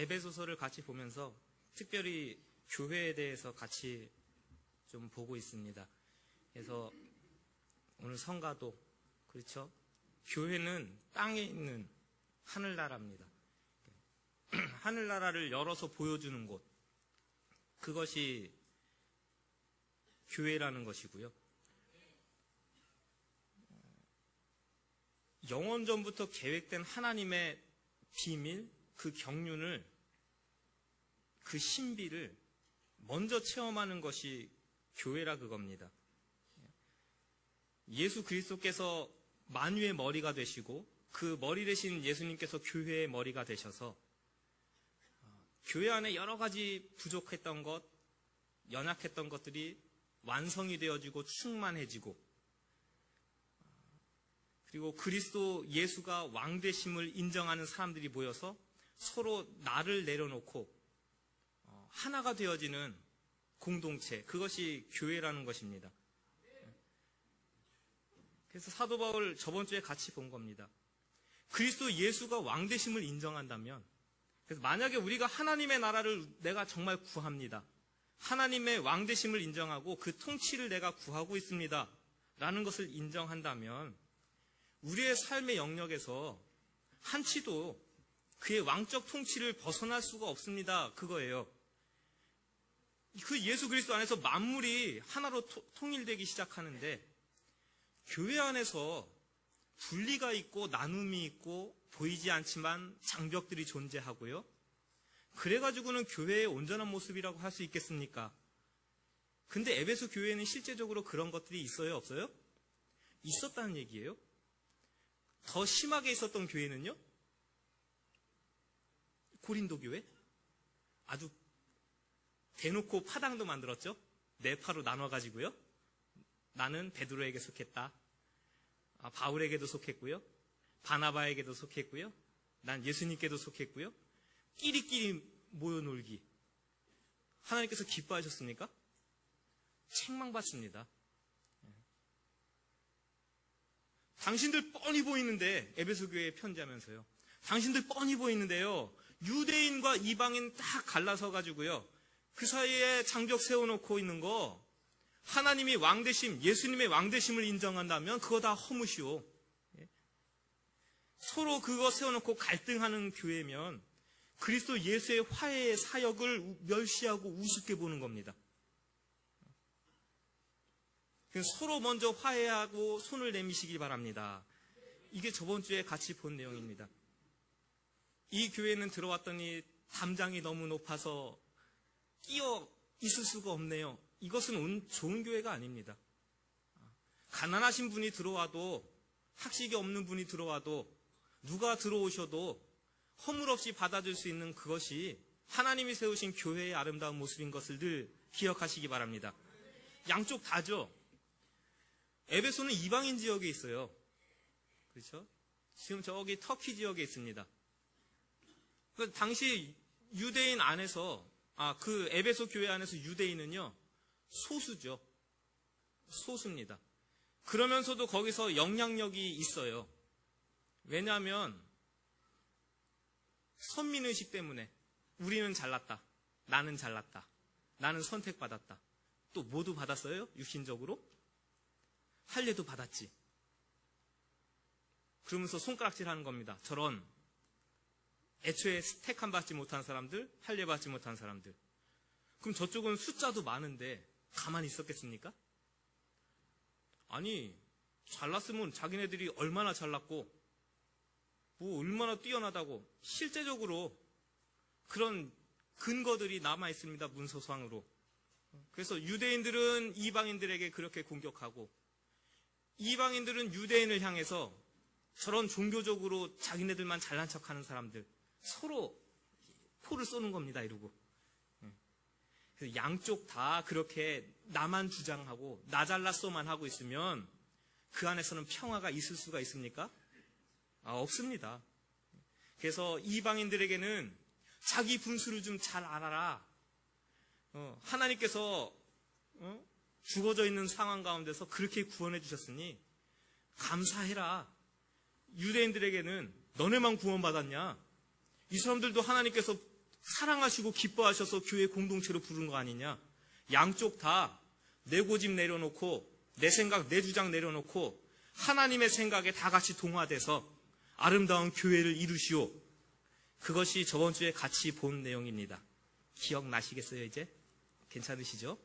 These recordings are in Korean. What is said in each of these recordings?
에베소서를 같이 보면서 특별히 교회에 대해서 같이 좀 보고 있습니다. 그래서 오늘 성가도 그렇죠? 교회는 땅에 있는 하늘나라입니다. 하늘나라를 열어서 보여주는 곳, 그것이 교회라는 것이고요. 영원전부터 계획된 하나님의 비밀, 그 경륜을, 그 신비를 먼저 체험하는 것이 교회라 그겁니다. 예수 그리스도께서 만유의 머리가 되시고 그 머리 되신 예수님께서 교회의 머리가 되셔서 교회 안에 여러 가지 부족했던 것, 연약했던 것들이 완성이 되어지고 충만해지고, 그리고 그리스도 예수가 왕되심을 인정하는 사람들이 모여서 서로 나를 내려놓고 하나가 되어지는 공동체, 그것이 교회라는 것입니다. 그래서 사도 바울 저번 주에 같이 본 겁니다. 그리스도 예수가 왕되심을 인정한다면, 그래서 만약에 우리가 하나님의 나라를 내가 정말 구합니다, 하나님의 왕되심을 인정하고 그 통치를 내가 구하고 있습니다 라는 것을 인정한다면 우리의 삶의 영역에서 한치도 그의 왕적 통치를 벗어날 수가 없습니다. 그거예요. 그 예수 그리스도 안에서 만물이 하나로 통일되기 시작하는데, 교회 안에서 분리가 있고 나눔이 있고 보이지 않지만 장벽들이 존재하고요. 그래가지고는 교회의 온전한 모습이라고 할 수 있겠습니까? 근데 에베소 교회에는 실제적으로 그런 것들이 있어요, 없어요? 있었다는 얘기예요. 더 심하게 있었던 교회는요, 고린도 교회. 아주 대놓고 파당도 만들었죠. 네 파로 나눠가지고요. 나는 베드로에게 속했다, 바울에게도 속했고요, 바나바에게도 속했고요, 난 예수님께도 속했고요. 끼리끼리 모여 놀기. 하나님께서 기뻐하셨습니까? 책망받습니다. 당신들 뻔히 보이는데, 에베소 교회에 편지하면서요, 당신들 뻔히 보이는데요, 유대인과 이방인 딱 갈라서 가지고요, 그 사이에 장벽 세워놓고 있는 거, 하나님이 왕되심, 예수님의 왕되심을 인정한다면 그거 다 허무시오. 서로 그거 세워놓고 갈등하는 교회면 그리스도 예수의 화해의 사역을 멸시하고 우습게 보는 겁니다. 서로 먼저 화해하고 손을 내미시기 바랍니다. 이게 저번 주에 같이 본 내용입니다. 이 교회는 들어왔더니 담장이 너무 높아서 끼어 있을 수가 없네요. 이것은 좋은 교회가 아닙니다. 가난하신 분이 들어와도, 학식이 없는 분이 들어와도, 누가 들어오셔도 허물없이 받아줄 수 있는 그것이 하나님이 세우신 교회의 아름다운 모습인 것을 늘 기억하시기 바랍니다. 양쪽 다죠. 에베소는 이방인 지역에 있어요. 그렇죠? 지금 저기 터키 지역에 있습니다. 당시 유대인 안에서, 그 에베소 교회 안에서 유대인은요, 소수죠. 소수입니다. 그러면서도 거기서 영향력이 있어요. 왜냐하면 선민의식 때문에 우리는 잘났다, 나는 잘났다, 나는 선택받았다. 또 모두 받았어요? 육신적으로? 할례도 받았지. 그러면서 손가락질하는 겁니다. 저런 애초에 택함 받지 못한 사람들, 할례 받지 못한 사람들. 그럼 저쪽은 숫자도 많은데 가만히 있었겠습니까? 아니, 잘났으면 자기네들이 얼마나 잘났고 뭐 얼마나 뛰어나다고, 실제적으로 그런 근거들이 남아있습니다. 문서상으로. 그래서 유대인들은 이방인들에게 그렇게 공격하고, 이방인들은 유대인을 향해서 저런 종교적으로 자기네들만 잘난 척하는 사람들, 서로 포를 쏘는 겁니다. 이러고. 그래서 양쪽 다 그렇게 나만 주장하고 나 잘났어만 하고 있으면 그 안에서는 평화가 있을 수가 있습니까? 없습니다. 그래서 이방인들에게는 자기 분수를 좀 잘 알아라. 하나님께서 죽어져 있는 상황 가운데서 그렇게 구원해 주셨으니 감사해라. 유대인들에게는 너네만 구원받았냐? 이 사람들도 하나님께서 사랑하시고 기뻐하셔서 교회 공동체로 부른 거 아니냐? 양쪽 다 내 고집 내려놓고 내 생각, 내 주장 내려놓고 하나님의 생각에 다 같이 동화돼서 아름다운 교회를 이루시오. 그것이 저번 주에 같이 본 내용입니다. 기억나시겠어요, 이제? 괜찮으시죠?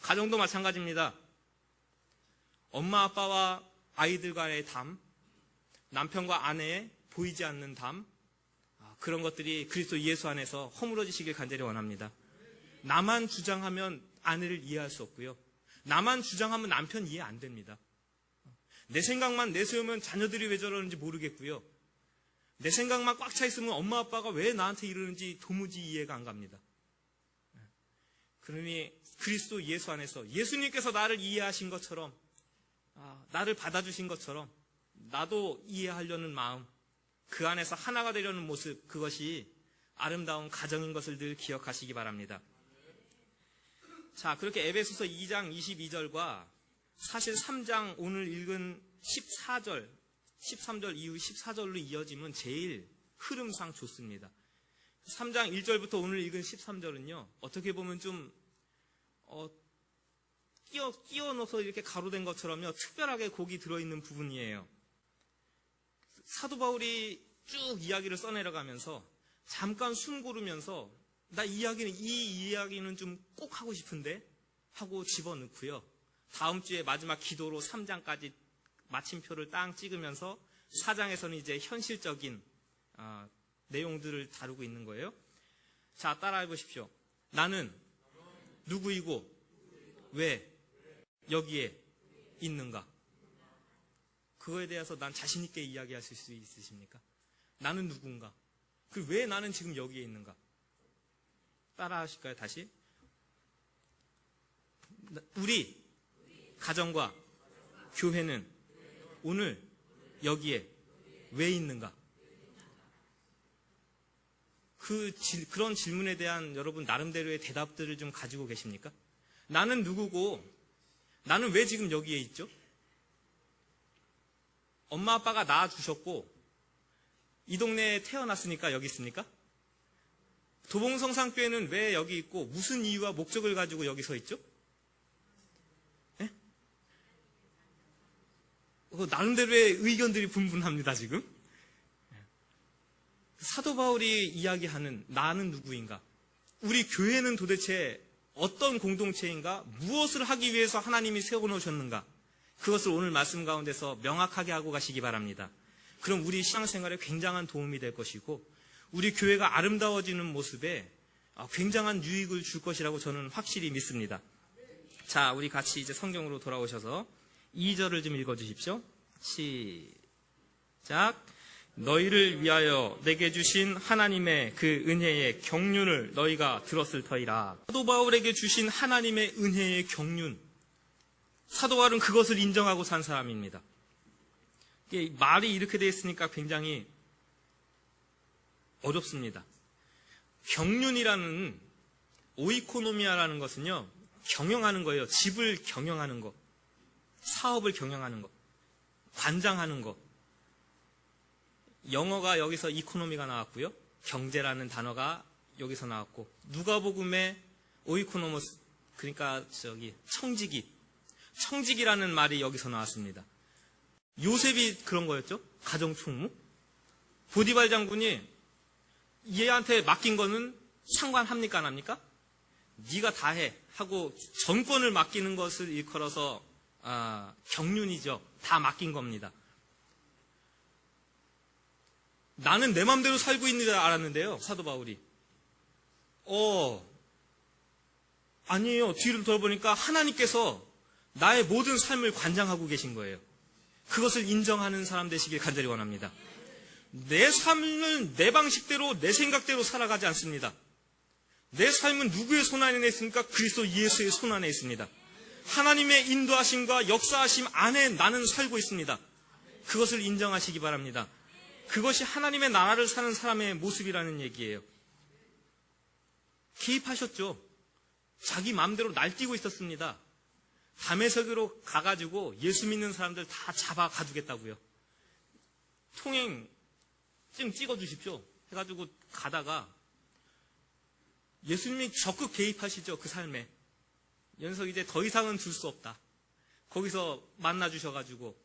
가정도 마찬가지입니다. 엄마, 아빠와 아이들 간의 담, 남편과 아내의 보이지 않는 담, 그런 것들이 그리스도 예수 안에서 허물어지시길 간절히 원합니다. 나만 주장하면 아내를 이해할 수 없고요. 나만 주장하면 남편 이해 안 됩니다. 내 생각만 내세우면 자녀들이 왜 저러는지 모르겠고요. 내 생각만 꽉 차 있으면 엄마 아빠가 왜 나한테 이러는지 도무지 이해가 안 갑니다. 그러니 그리스도 예수 안에서 예수님께서 나를 이해하신 것처럼, 나를 받아주신 것처럼 나도 이해하려는 마음, 그 안에서 하나가 되려는 모습, 그것이 아름다운 가정인 것을 늘 기억하시기 바랍니다. 자, 그렇게 에베소서 2장 22절과 사실 3장 오늘 읽은 14절, 13절 이후 14절로 이어지면 제일 흐름상 좋습니다. 3장 1절부터 오늘 읽은 13절은요, 어떻게 보면 좀 끼워 넣어서 이렇게 가로된 것처럼요, 특별하게 곡이 들어있는 부분이에요. 사도 바울이 쭉 이야기를 써내려가면서 잠깐 숨 고르면서 이 이야기는 좀 꼭 하고 싶은데 하고 집어넣고요. 다음 주에 마지막 기도로 3장까지 마침표를 딱 찍으면서 4장에서는 이제 현실적인 내용들을 다루고 있는 거예요. 자, 따라해 보십시오. 나는 누구이고 왜 여기에 있는가? 그거에 대해서 난 자신 있게 이야기하실 수 있으십니까? 나는 누군가? 그리고 왜 나는 지금 여기에 있는가? 따라 하실까요? 다시. 우리 가정과 교회는 오늘 여기에 왜 있는가? 그런 질문에 대한 여러분 나름대로의 대답들을 좀 가지고 계십니까? 나는 누구고 나는 왜 지금 여기에 있죠? 엄마 아빠가 낳아주셨고 이 동네에 태어났으니까 여기 있습니까? 도봉성산교회는 왜 여기 있고 무슨 이유와 목적을 가지고 여기 서 있죠? 네? 나름대로의 의견들이 분분합니다, 지금. 사도 바울이 이야기하는 나는 누구인가? 우리 교회는 도대체 어떤 공동체인가? 무엇을 하기 위해서 하나님이 세워놓으셨는가? 그것을 오늘 말씀 가운데서 명확하게 하고 가시기 바랍니다. 그럼 우리 신앙생활에 굉장한 도움이 될 것이고 우리 교회가 아름다워지는 모습에 굉장한 유익을 줄 것이라고 저는 확실히 믿습니다. 자, 우리 같이 이제 성경으로 돌아오셔서 2절을 좀 읽어주십시오. 시작. 너희를 위하여 내게 주신 하나님의 그 은혜의 경륜을 너희가 들었을 터이라. 사도 바울에게 주신 하나님의 은혜의 경륜, 사도 바울은 그것을 인정하고 산 사람입니다. 말이 이렇게 되어 있으니까 굉장히 어렵습니다. 경륜이라는, 오이코노미아라는 것은요, 경영하는 거예요. 집을 경영하는 거, 사업을 경영하는 거, 관장하는 거. 영어가 여기서 이코노미가 나왔고요. 경제라는 단어가 여기서 나왔고, 누가복음의 오이코노모스, 그러니까 청지기라는 말이 여기서 나왔습니다. 요셉이 그런 거였죠. 가정총무. 보디발 장군이 얘한테 맡긴 거는 상관합니까 안 합니까? 네가 다 해 하고 전권을 맡기는 것을 일컬어서 경륜이죠. 다 맡긴 겁니다. 나는 내 맘대로 살고 있는 줄 알았는데요, 사도 바울이. 아니에요. 뒤를 돌아보니까 하나님께서 나의 모든 삶을 관장하고 계신 거예요. 그것을 인정하는 사람 되시길 간절히 원합니다. 내 삶은 내 방식대로, 내 생각대로 살아가지 않습니다. 내 삶은 누구의 손 안에 있습니까? 그리스도 예수의 손 안에 있습니다. 하나님의 인도하심과 역사하심 안에 나는 살고 있습니다. 그것을 인정하시기 바랍니다. 그것이 하나님의 나라를 사는 사람의 모습이라는 얘기예요. 개입하셨죠. 자기 마음대로 날뛰고 있었습니다. 다메섹으로 가가지고 예수 믿는 사람들 다 잡아 가두겠다고요. 통행증 찍어주십시오 해가지고 가다가 예수님이 적극 개입하시죠. 그 삶에. 녀석 이제 더 이상은 둘 수 없다. 거기서 만나주셔가지고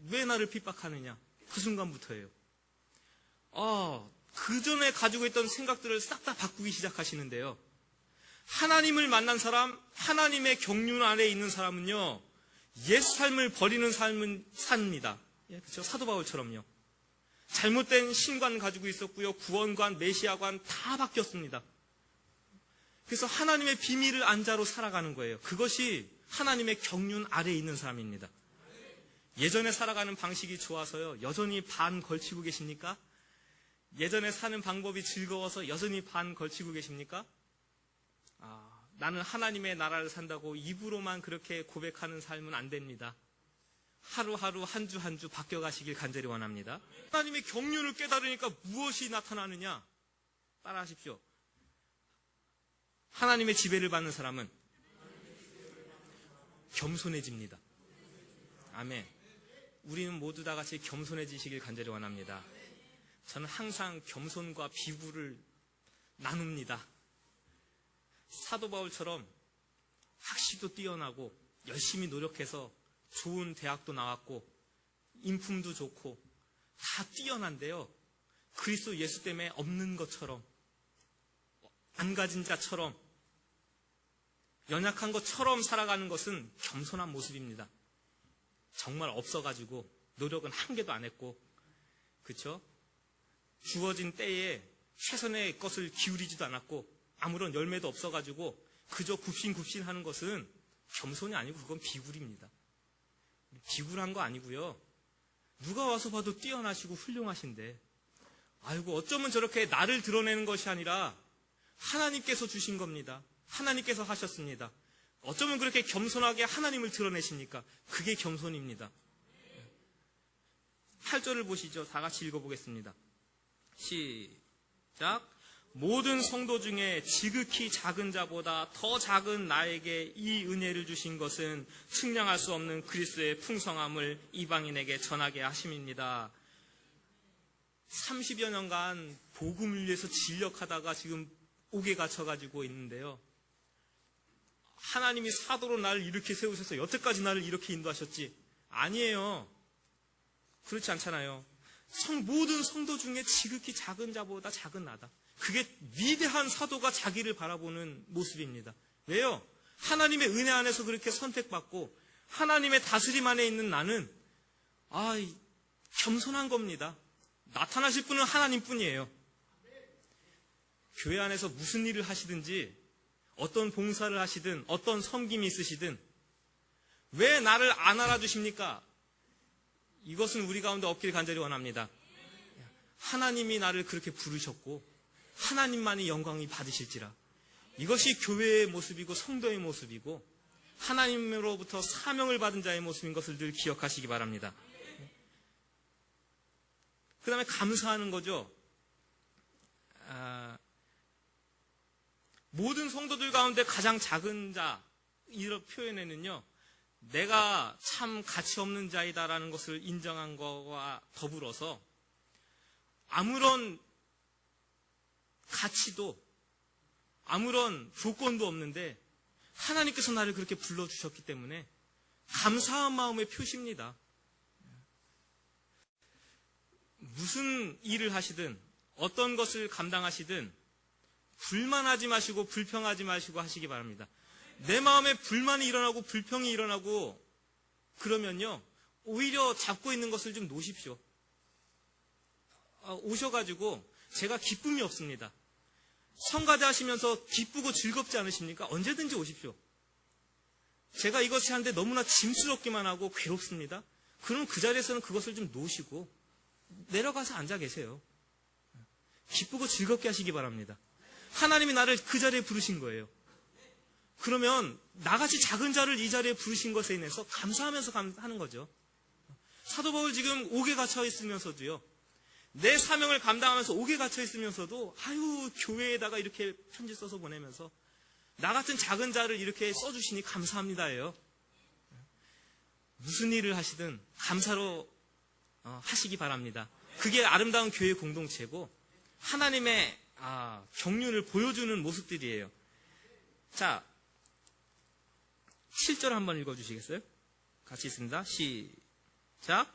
왜 나를 핍박하느냐. 그 순간부터예요. 그 전에 가지고 있던 생각들을 싹 다 바꾸기 시작하시는데요. 하나님을 만난 사람, 하나님의 경륜 안에 있는 사람은요, 옛 삶을 버리는 삶은 삽니다. 그렇죠? 사도 바울처럼요. 잘못된 신관 가지고 있었고요. 구원관, 메시아관 다 바뀌었습니다. 그래서 하나님의 비밀을 안자로 살아가는 거예요. 그것이 하나님의 경륜 아래에 있는 사람입니다. 예전에 살아가는 방식이 좋아서요. 여전히 반 걸치고 계십니까? 예전에 사는 방법이 즐거워서 여전히 반 걸치고 계십니까? 나는 하나님의 나라를 산다고 입으로만 그렇게 고백하는 삶은 안 됩니다. 하루하루 한 주 한 주 바뀌어가시길 간절히 원합니다. 하나님의 경륜을 깨달으니까 무엇이 나타나느냐? 따라하십시오. 하나님의 지배를 받는 사람은 겸손해집니다. 아멘. 우리는 모두 다 같이 겸손해지시길 간절히 원합니다. 저는 항상 겸손과 비굴을 나눕니다. 사도 바울처럼 학식도 뛰어나고 열심히 노력해서 좋은 대학도 나왔고 인품도 좋고 다 뛰어난데요. 그리스도 예수 때문에 없는 것처럼, 안 가진 자처럼, 연약한 것처럼 살아가는 것은 겸손한 모습입니다. 정말 없어가지고 노력은 한 개도 안 했고, 그렇죠? 주어진 때에 최선의 것을 기울이지도 않았고 아무런 열매도 없어가지고 그저 굽신굽신 하는 것은 겸손이 아니고 그건 비굴입니다. 비굴한 거 아니고요. 누가 와서 봐도 뛰어나시고 훌륭하신데, 아이고 어쩌면 저렇게 나를 드러내는 것이 아니라 하나님께서 주신 겁니다. 하나님께서 하셨습니다. 어쩌면 그렇게 겸손하게 하나님을 드러내십니까? 그게 겸손입니다. 8절을 보시죠. 다 같이 읽어보겠습니다. 시작. 모든 성도 중에 지극히 작은 자보다 더 작은 나에게 이 은혜를 주신 것은 측량할 수 없는 그리스도의 풍성함을 이방인에게 전하게 하심입니다. 30여 년간 복음을 위해서 진력하다가 지금 옥에 갇혀가지고 있는데요. 하나님이 사도로 나를 이렇게 세우셔서 여태까지 나를 이렇게 인도하셨지? 아니에요. 그렇지 않잖아요. 모든 성도 중에 지극히 작은 자보다 작은 나다. 그게 위대한 사도가 자기를 바라보는 모습입니다. 왜요? 하나님의 은혜 안에서 그렇게 선택받고 하나님의 다스림 안에 있는 나는 겸손한 겁니다. 나타나실 분은 하나님뿐이에요. 교회 안에서 무슨 일을 하시든지 어떤 봉사를 하시든 어떤 섬김이 있으시든 왜 나를 안 알아주십니까? 이것은 우리 가운데 없길 간절히 원합니다. 하나님이 나를 그렇게 부르셨고 하나님만이 영광이 받으실지라. 이것이 교회의 모습이고 성도의 모습이고 하나님으로부터 사명을 받은 자의 모습인 것을 늘 기억하시기 바랍니다. 그 다음에 감사하는 거죠. 모든 성도들 가운데 가장 작은 자, 이런 표현에는요, 내가 참 가치 없는 자이다라는 것을 인정한 것과 더불어서 아무런 가치도 아무런 조건도 없는데 하나님께서 나를 그렇게 불러주셨기 때문에 감사한 마음의 표시입니다. 무슨 일을 하시든 어떤 것을 감당하시든 불만하지 마시고 불평하지 마시고 하시기 바랍니다. 내 마음에 불만이 일어나고 불평이 일어나고 그러면요, 오히려 잡고 있는 것을 좀 놓으십시오. 오셔가지고 제가 기쁨이 없습니다. 성가대 하시면서 기쁘고 즐겁지 않으십니까? 언제든지 오십시오. 제가 이것이 하는데 너무나 짐스럽기만 하고 괴롭습니다. 그럼 그 자리에서는 그것을 좀 놓으시고 내려가서 앉아 계세요. 기쁘고 즐겁게 하시기 바랍니다. 하나님이 나를 그 자리에 부르신 거예요. 그러면 나같이 작은 자를 이 자리에 부르신 것에 인해서 감사하면서 하는 거죠. 사도 바울 지금 옥에 갇혀 있으면서도요, 내 사명을 감당하면서 옥에 갇혀 있으면서도 교회에다가 이렇게 편지 써서 보내면서 나 같은 작은 자를 이렇게 써주시니 감사합니다예요. 무슨 일을 하시든 감사로 하시기 바랍니다. 그게 아름다운 교회 공동체고 하나님의 경륜을 보여주는 모습들이에요. 자, 7절 한번 읽어주시겠어요? 같이 있습니다. 시작.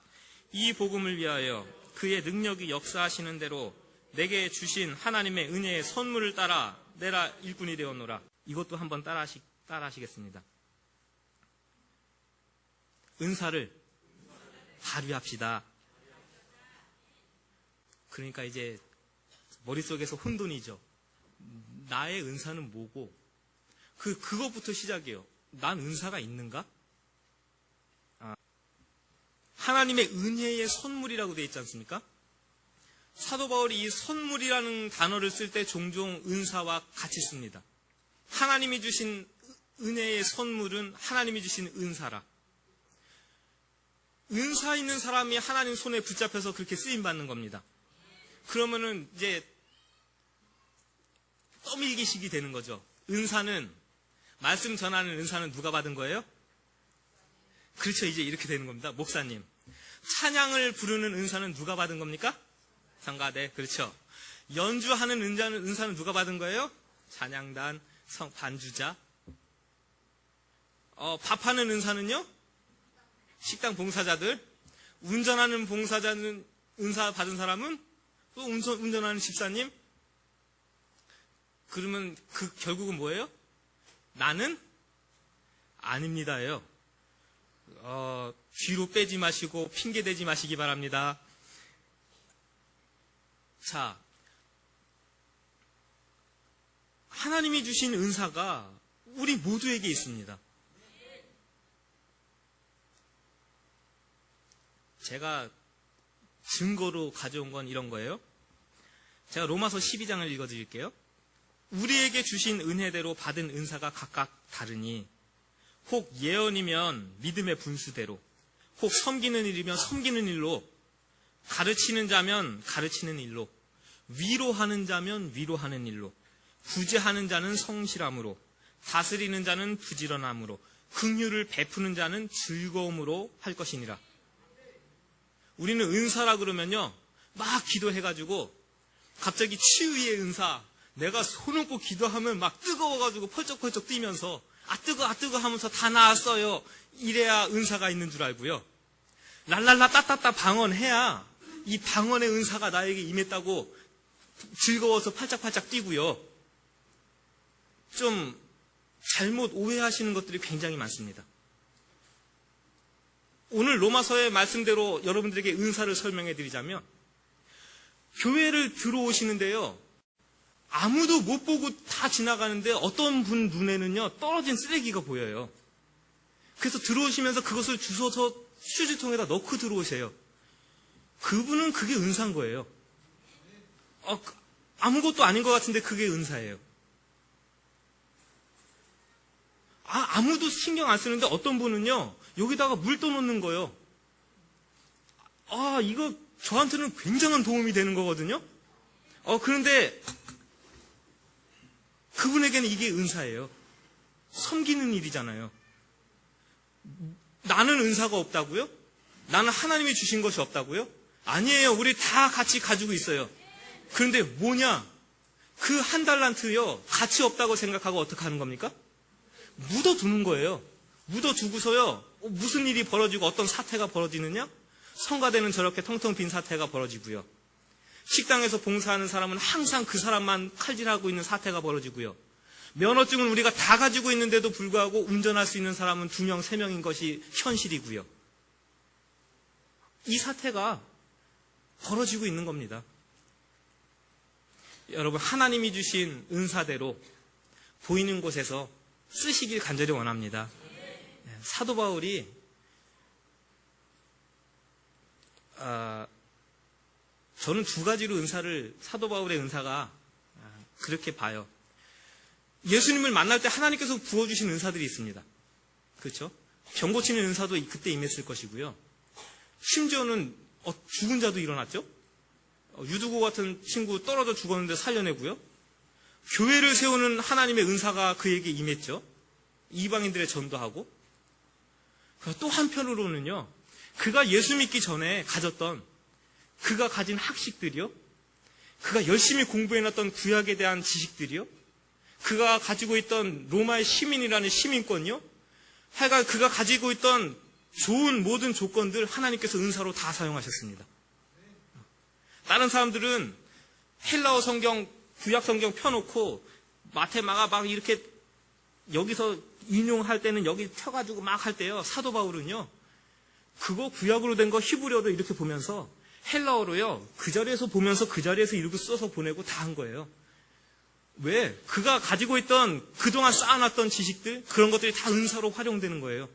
이 복음을 위하여 그의 능력이 역사하시는 대로 내게 주신 하나님의 은혜의 선물을 따라 내가 일꾼이 되었노라. 이것도 한번 따라하시겠습니다. 은사를 발휘합시다. 그러니까 이제 머릿속에서 혼돈이죠. 나의 은사는 뭐고, 그것부터 시작이에요. 난 은사가 있는가? 하나님의 은혜의 선물이라고 되어 있지 않습니까? 사도 바울이 이 선물이라는 단어를 쓸 때 종종 은사와 같이 씁니다. 하나님이 주신 은혜의 선물은 하나님이 주신 은사라. 은사 있는 사람이 하나님 손에 붙잡혀서 그렇게 쓰임받는 겁니다. 그러면은 이제 떠밀기식이 되는 거죠. 은사는, 말씀 전하는 은사는 누가 받은 거예요? 그렇죠. 이제 이렇게 되는 겁니다. 목사님. 찬양을 부르는 은사는 누가 받은 겁니까? 성가대. 그렇죠. 연주하는 은사는 누가 받은 거예요? 찬양단, 반주자. 밥하는 은사는요? 식당 봉사자들. 운전하는 봉사자는, 은사 받은 사람은 또 운전하는 집사님. 그러면 결국은 뭐예요? 나는 아닙니다예요. 뒤로 빼지 마시고 핑계 대지 마시기 바랍니다. 자, 하나님이 주신 은사가 우리 모두에게 있습니다. 제가 증거로 가져온 건 이런 거예요. 제가 로마서 12장을 읽어드릴게요. 우리에게 주신 은혜대로 받은 은사가 각각 다르니 혹 예언이면 믿음의 분수대로, 혹 섬기는 일이면 섬기는 일로, 가르치는 자면 가르치는 일로, 위로하는 자면 위로하는 일로, 구제하는 자는 성실함으로, 다스리는 자는 부지런함으로, 긍휼을 베푸는 자는 즐거움으로 할 것이니라. 우리는 은사라 그러면요, 막 기도해가지고 갑자기 치유의 은사, 내가 손 얹고 기도하면 막 뜨거워가지고 펄쩍펄쩍 뛰면서 뜨거 하면서 다 나았어요. 이래야 은사가 있는 줄 알고요. 랄랄라 따따따 방언해야 이 방언의 은사가 나에게 임했다고 즐거워서 팔짝팔짝 뛰고요. 좀 잘못 오해하시는 것들이 굉장히 많습니다. 오늘 로마서의 말씀대로 여러분들에게 은사를 설명해 드리자면, 교회를 들어오시는데요, 아무도 못 보고 다 지나가는데 어떤 분 눈에는요, 떨어진 쓰레기가 보여요. 그래서 들어오시면서 그것을 주워서 휴지통에다 넣고 들어오세요. 그분은 그게 은사인 거예요. 아무것도 아닌 것 같은데 그게 은사예요. 아무도 신경 안 쓰는데 어떤 분은요, 여기다가 물 떠놓는 거예요. 이거 저한테는 굉장한 도움이 되는 거거든요. 그런데 그분에게는 이게 은사예요. 섬기는 일이잖아요. 나는 은사가 없다고요? 나는 하나님이 주신 것이 없다고요? 아니에요. 우리 다 같이 가지고 있어요. 그런데 뭐냐? 그 한 달란트요, 가치 없다고 생각하고 어떻게 하는 겁니까? 묻어두는 거예요. 묻어두고서요, 무슨 일이 벌어지고 어떤 사태가 벌어지느냐? 성가대는 저렇게 텅텅 빈 사태가 벌어지고요. 식당에서 봉사하는 사람은 항상 그 사람만 칼질하고 있는 사태가 벌어지고요. 면허증은 우리가 다 가지고 있는데도 불구하고 운전할 수 있는 사람은 2명, 3명인 것이 현실이고요. 이 사태가 벌어지고 있는 겁니다. 여러분, 하나님이 주신 은사대로 보이는 곳에서 쓰시길 간절히 원합니다. 사도 바울이 저는 두 가지로 사도 바울의 은사가 그렇게 봐요. 예수님을 만날 때 하나님께서 부어주신 은사들이 있습니다. 그렇죠? 병 고치는 은사도 그때 임했을 것이고요. 심지어는 죽은 자도 일어났죠? 유두고 같은 친구 떨어져 죽었는데 살려내고요. 교회를 세우는 하나님의 은사가 그에게 임했죠. 이방인들의 전도하고. 또 한편으로는요, 그가 예수 믿기 전에 가졌던, 그가 가진 학식들이요, 그가 열심히 공부해놨던 구약에 대한 지식들이요, 그가 가지고 있던 로마의 시민이라는 시민권이요, 하여간 그가 가지고 있던 좋은 모든 조건들 하나님께서 은사로 다 사용하셨습니다. 다른 사람들은 헬라어 성경, 구약 성경 펴놓고 마태, 마가 막 이렇게 여기서 인용할 때는 여기 펴가지고 막 할 때요, 사도 바울은요, 그거 구약으로 된 거 히브리어로 이렇게 보면서 헬라어로요, 그 자리에서 보면서 그 자리에서 이렇게 써서 보내고 다 한 거예요. 왜? 그가 가지고 있던 그동안 쌓아놨던 지식들, 그런 것들이 다 은사로 활용되는 거예요.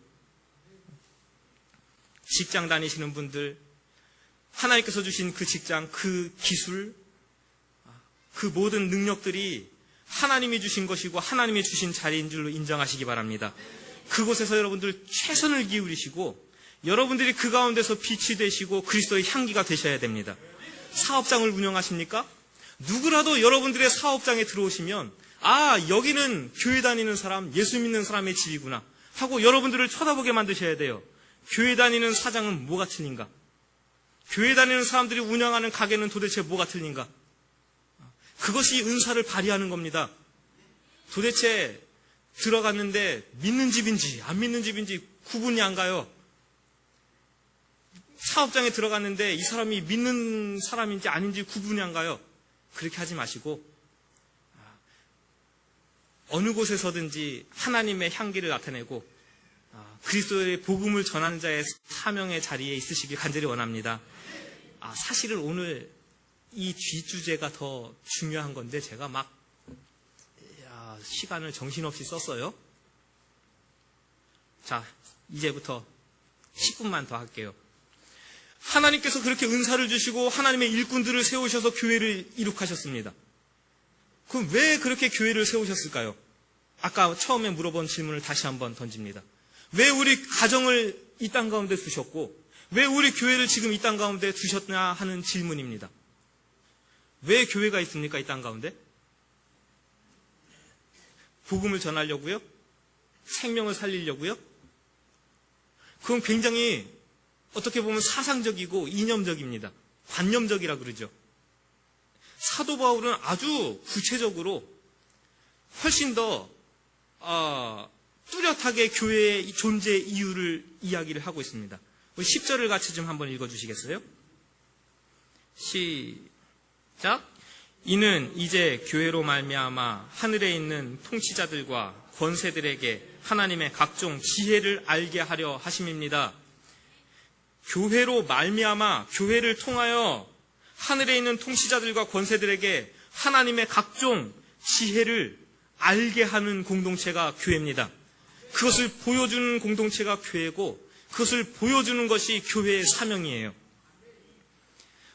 직장 다니시는 분들, 하나님께서 주신 그 직장, 그 기술, 그 모든 능력들이 하나님이 주신 것이고 하나님이 주신 자리인 줄로 인정하시기 바랍니다. 그곳에서 여러분들 최선을 기울이시고 여러분들이 그 가운데서 빛이 되시고 그리스도의 향기가 되셔야 됩니다. 사업장을 운영하십니까? 누구라도 여러분들의 사업장에 들어오시면 여기는 교회 다니는 사람, 예수 믿는 사람의 집이구나 하고 여러분들을 쳐다보게 만드셔야 돼요. 교회 다니는 사장은 뭐가 틀린가? 교회 다니는 사람들이 운영하는 가게는 도대체 뭐가 틀린가? 그것이 은사를 발휘하는 겁니다. 도대체 들어갔는데 믿는 집인지 안 믿는 집인지 구분이 안 가요. 사업장에 들어갔는데 이 사람이 믿는 사람인지 아닌지 구분이 안 가요. 그렇게 하지 마시고 어느 곳에서든지 하나님의 향기를 나타내고 그리스도의 복음을 전하는 자의 사명의 자리에 있으시길 간절히 원합니다. 사실은 오늘 이 뒷주제가 더 중요한 건데 제가 막 시간을 정신없이 썼어요. 자, 이제부터 10분만 더 할게요. 하나님께서 그렇게 은사를 주시고 하나님의 일꾼들을 세우셔서 교회를 이룩하셨습니다. 그럼 왜 그렇게 교회를 세우셨을까요? 아까 처음에 물어본 질문을 다시 한번 던집니다. 왜 우리 가정을 이 땅 가운데 두셨고 왜 우리 교회를 지금 이 땅 가운데 두셨나 하는 질문입니다. 왜 교회가 있습니까? 이 땅 가운데? 복음을 전하려고요? 생명을 살리려고요? 그건 굉장히 어떻게 보면 사상적이고 이념적입니다. 관념적이라 그러죠. 사도 바울은 아주 구체적으로 훨씬 더 뚜렷하게 교회의 존재 이유를 이야기를 하고 있습니다. 10절을 같이 좀 한번 읽어주시겠어요? 시작. 이는 이제 교회로 말미암아 하늘에 있는 통치자들과 권세들에게 하나님의 각종 지혜를 알게 하려 하심입니다. 교회로 말미암아, 교회를 통하여 하늘에 있는 통치자들과 권세들에게 하나님의 각종 지혜를 알게 하는 공동체가 교회입니다. 그것을 보여주는 공동체가 교회고 그것을 보여주는 것이 교회의 사명이에요.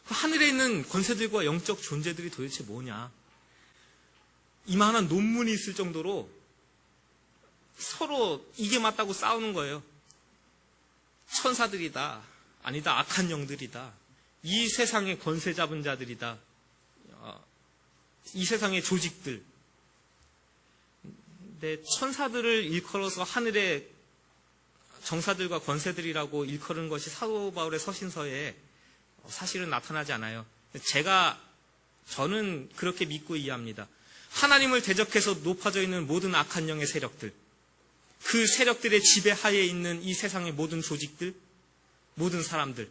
하늘에 있는 권세들과 영적 존재들이 도대체 뭐냐? 이만한 논문이 있을 정도로 서로 이게 맞다고 싸우는 거예요. 천사들이다. 아니다. 악한 영들이다. 이 세상의 권세 잡은 자들이다. 이 세상의 조직들. 근데 천사들을 일컬어서 하늘의 정사들과 권세들이라고 일컬은 것이 사도 바울의 서신서에 사실은 나타나지 않아요. 저는 그렇게 믿고 이해합니다. 하나님을 대적해서 높아져 있는 모든 악한 영의 세력들, 그 세력들의 지배하에 있는 이 세상의 모든 조직들, 모든 사람들,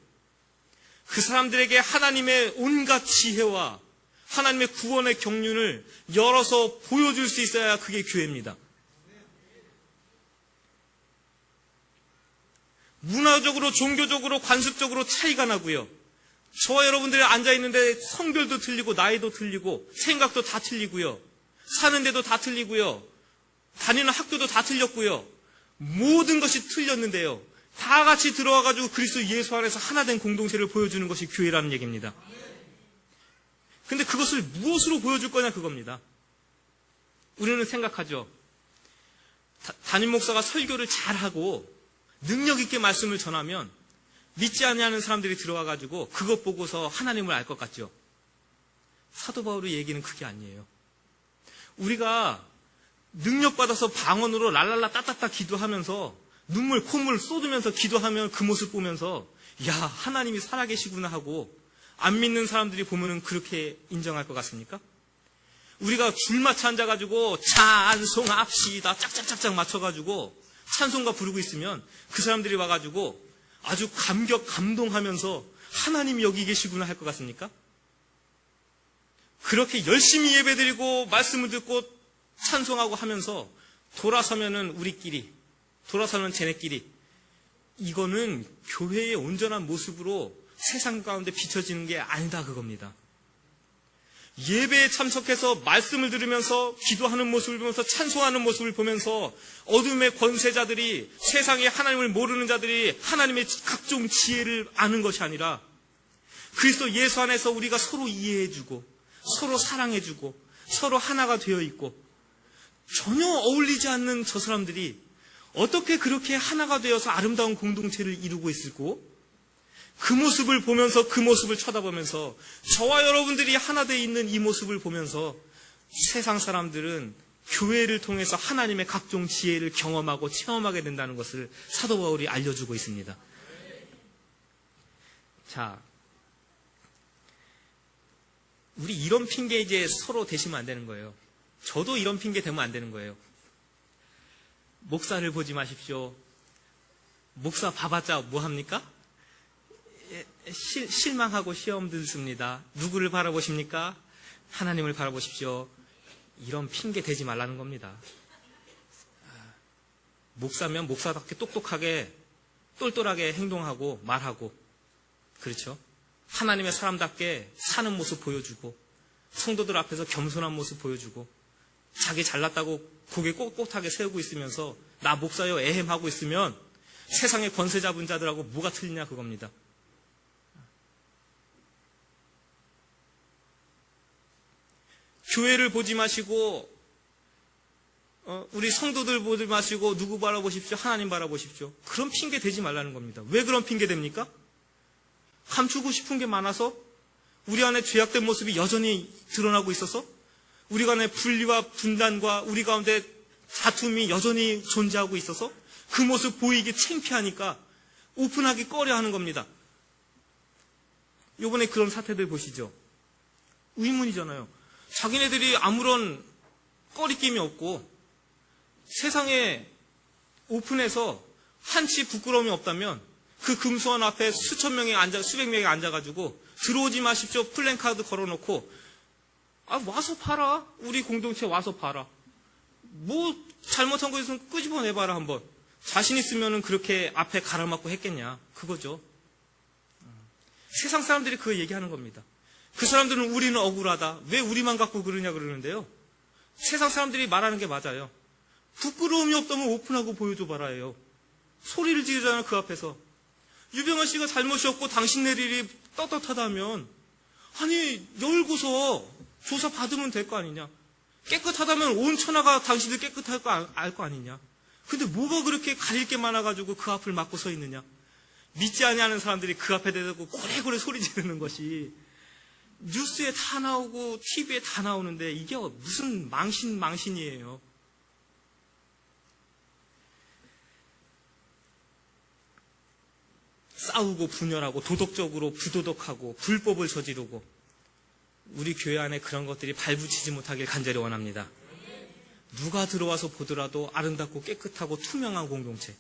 그 사람들에게 하나님의 온갖 지혜와 하나님의 구원의 경륜을 열어서 보여줄 수 있어야 그게 교회입니다. 문화적으로, 종교적으로, 관습적으로 차이가 나고요. 저와 여러분들이 앉아있는데 성별도 틀리고 나이도 틀리고 생각도 다 틀리고요. 사는 데도 다 틀리고요. 다니는 학교도 다 틀렸고요. 모든 것이 틀렸는데요. 다 같이 들어와가지고 그리스도 예수 안에서 하나된 공동체를 보여주는 것이 교회라는 얘기입니다. 근데 그것을 무엇으로 보여줄 거냐 그겁니다. 우리는 생각하죠. 담임 목사가 설교를 잘하고 능력 있게 말씀을 전하면 믿지 않는 사람들이 들어와가지고 그것 보고서 하나님을 알 것 같죠. 사도 바울의 얘기는 그게 아니에요. 우리가 능력받아서 방언으로 랄랄라 따따따 기도하면서 콧물 쏟으면서 기도하면 그 모습 보면서 야 하나님이 살아계시구나 하고 안 믿는 사람들이 보면은 그렇게 인정할 것 같습니까? 우리가 줄 맞춰 앉아가지고 찬송합시다 짝짝짝짝 맞춰가지고 찬송가 부르고 있으면 그 사람들이 와가지고 아주 감동하면서 하나님이 여기 계시구나 할 것 같습니까? 그렇게 열심히 예배드리고 말씀을 듣고 찬송하고 하면서 돌아서면은 우리끼리, 돌아서는 쟤네끼리, 이거는 교회의 온전한 모습으로 세상 가운데 비춰지는 게 아니다 그겁니다. 예배에 참석해서 말씀을 들으면서 기도하는 모습을 보면서 찬송하는 모습을 보면서 어둠의 권세자들이, 세상에 하나님을 모르는 자들이 하나님의 각종 지혜를 아는 것이 아니라 그리스도 예수 안에서 우리가 서로 이해해주고 서로 사랑해주고 서로 하나가 되어 있고 전혀 어울리지 않는 저 사람들이 어떻게 그렇게 하나가 되어서 아름다운 공동체를 이루고 있을고, 그 모습을 보면서 그 모습을 쳐다보면서 저와 여러분들이 하나 되어 있는 이 모습을 보면서 세상 사람들은 교회를 통해서 하나님의 각종 지혜를 경험하고 체험하게 된다는 것을 사도 바울이 알려주고 있습니다. 자, 우리 이런 핑계 이제 서로 대시면 안 되는 거예요. 저도 이런 핑계 대면 안 되는 거예요. 목사를 보지 마십시오. 목사 봐봤자 뭐 합니까? 실망하고 시험 듣습니다. 누구를 바라보십니까? 하나님을 바라보십시오. 이런 핑계 대지 말라는 겁니다. 목사면 목사답게 똑똑하게 똘똘하게 행동하고 말하고, 그렇죠? 하나님의 사람답게 사는 모습 보여주고, 성도들 앞에서 겸손한 모습 보여주고, 자기 잘났다고 고개 꼿꼿하게 세우고 있으면서 나 목사요 애헴하고 있으면 세상의 권세 잡은 자들하고 뭐가 틀리냐 그겁니다. 교회를 보지 마시고 우리 성도들 보지 마시고 누구 바라보십시오? 하나님 바라보십시오. 그런 핑계 대지 말라는 겁니다. 왜 그런 핑계 됩니까? 감추고 싶은 게 많아서? 우리 안에 죄악된 모습이 여전히 드러나고 있어서? 우리 간의 분리와 분단과 우리 가운데 다툼이 여전히 존재하고 있어서 그 모습 보이기 창피하니까 오픈하기 꺼려하는 겁니다. 요번에 그런 사태들 보시죠. 의문이잖아요. 자기네들이 아무런 꺼리낌이 없고 세상에 오픈해서 한치 부끄러움이 없다면 그 금수원 앞에 수천 명이 수백 명이 앉아가지고 들어오지 마십시오 플랜카드 걸어놓고 와서 봐라. 우리 공동체 와서 봐라. 뭐 잘못한 거 있으면 끄집어내봐라 한번. 자신 있으면 그렇게 앞에 가라맞고 했겠냐. 그거죠. 세상 사람들이 그 얘기하는 겁니다. 그 사람들은 우리는 억울하다. 왜 우리만 갖고 그러냐 그러는데요. 세상 사람들이 말하는 게 맞아요. 부끄러움이 없다면 오픈하고 보여줘봐라예요. 소리를 지르잖아요 그 앞에서. 유병헌 씨가 잘못이 없고 당신네 일이 떳떳하다면 아니 열고서 조사 받으면 될 거 아니냐. 깨끗하다면 온 천하가 당신들 깨끗할 거 알 거 아니냐. 근데 뭐가 그렇게 가릴 게 많아가지고 그 앞을 막고 서 있느냐. 믿지 아니하는 사람들이 그 앞에 대고 고래고래 소리 지르는 것이 뉴스에 다 나오고 TV에 다 나오는데 이게 무슨 망신이에요. 싸우고 분열하고 도덕적으로 부도덕하고 불법을 저지르고 우리 교회 안에 그런 것들이 발붙이지 못하길 간절히 원합니다. 누가 들어와서 보더라도 아름답고 깨끗하고 투명한 공동체.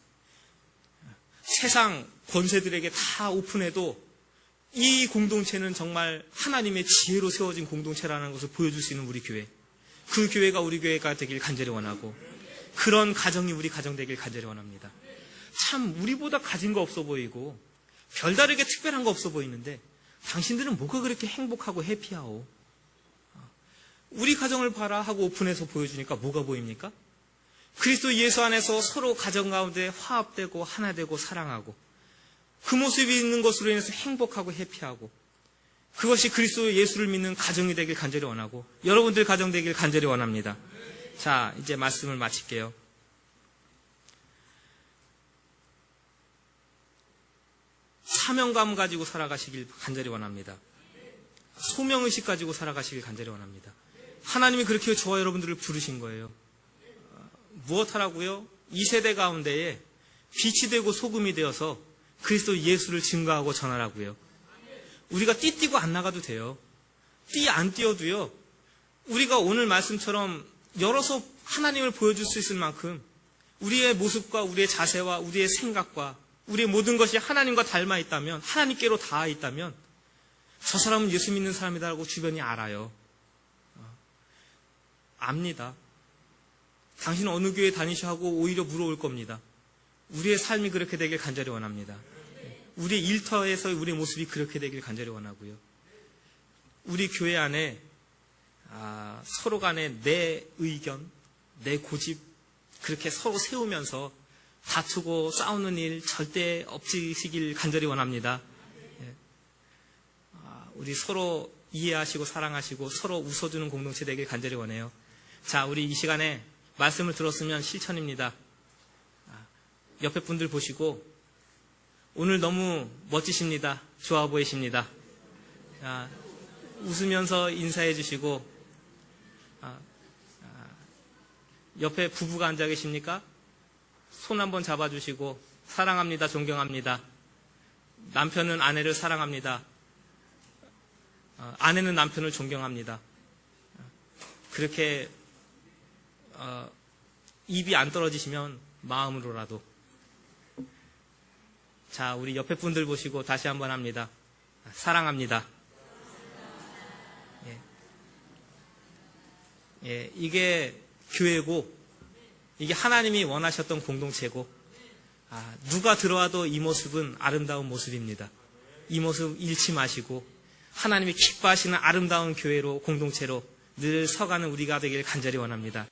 세상 권세들에게 다 오픈해도 이 공동체는 정말 하나님의 지혜로 세워진 공동체라는 것을 보여줄 수 있는 우리 교회. 그 교회가 우리 교회가 되길 간절히 원하고 그런 가정이 우리 가정 되길 간절히 원합니다. 참 우리보다 가진 거 없어 보이고 별다르게 특별한 거 없어 보이는데 당신들은 뭐가 그렇게 행복하고 해피하오? 우리 가정을 봐라 하고 오픈해서 보여주니까 뭐가 보입니까? 그리스도 예수 안에서 서로 가정 가운데 화합되고 하나 되고 사랑하고 그 모습이 있는 것으로 인해서 행복하고 해피하고 그것이 그리스도 예수를 믿는 가정이 되길 간절히 원하고 여러분들 가정 되길 간절히 원합니다. 자, 이제 말씀을 마칠게요. 사명감 가지고 살아가시길 간절히 원합니다. 소명의식 가지고 살아가시길 간절히 원합니다. 하나님이 그렇게 저와 여러분들을 부르신 거예요. 무엇 하라고요? 이 세대 가운데에 빛이 되고 소금이 되어서 그리스도 예수를 증거하고 전하라고요. 우리가 띠 안 나가도 돼요. 띠 안 띄어도요. 우리가 오늘 말씀처럼 열어서 하나님을 보여줄 수 있을 만큼 우리의 모습과 우리의 자세와 우리의 생각과 우리의 모든 것이 하나님과 닮아 있다면, 하나님께로 닿아 있다면 저 사람은 예수 믿는 사람이다라고 주변이 알아요. 압니다. 당신은 어느 교회 다니셔 하고 오히려 물어올 겁니다. 우리의 삶이 그렇게 되길 간절히 원합니다. 우리의 일터에서의 우리의 모습이 그렇게 되길 간절히 원하고요. 우리 교회 안에 서로 간에 내 의견, 내 고집 그렇게 서로 세우면서 다투고 싸우는 일 절대 없으시길 간절히 원합니다. 우리 서로 이해하시고 사랑하시고 서로 웃어주는 공동체 되길 간절히 원해요. 자, 우리 이 시간에 말씀을 들었으면 실천입니다. 옆에 분들 보시고 오늘 너무 멋지십니다. 좋아 보이십니다. 웃으면서 인사해 주시고 옆에 부부가 앉아 계십니까? 손 한번 잡아주시고 사랑합니다. 존경합니다. 남편은 아내를 사랑합니다. 아내는 남편을 존경합니다. 그렇게 입이 안 떨어지시면 마음으로라도. 자, 우리 옆에 분들 보시고 다시 한번 합니다. 사랑합니다. 이게 교회고 이게 하나님이 원하셨던 공동체고 누가 들어와도 이 모습은 아름다운 모습입니다. 이 모습 잃지 마시고 하나님이 기뻐하시는 아름다운 교회로 공동체로 늘 서가는 우리가 되길 간절히 원합니다.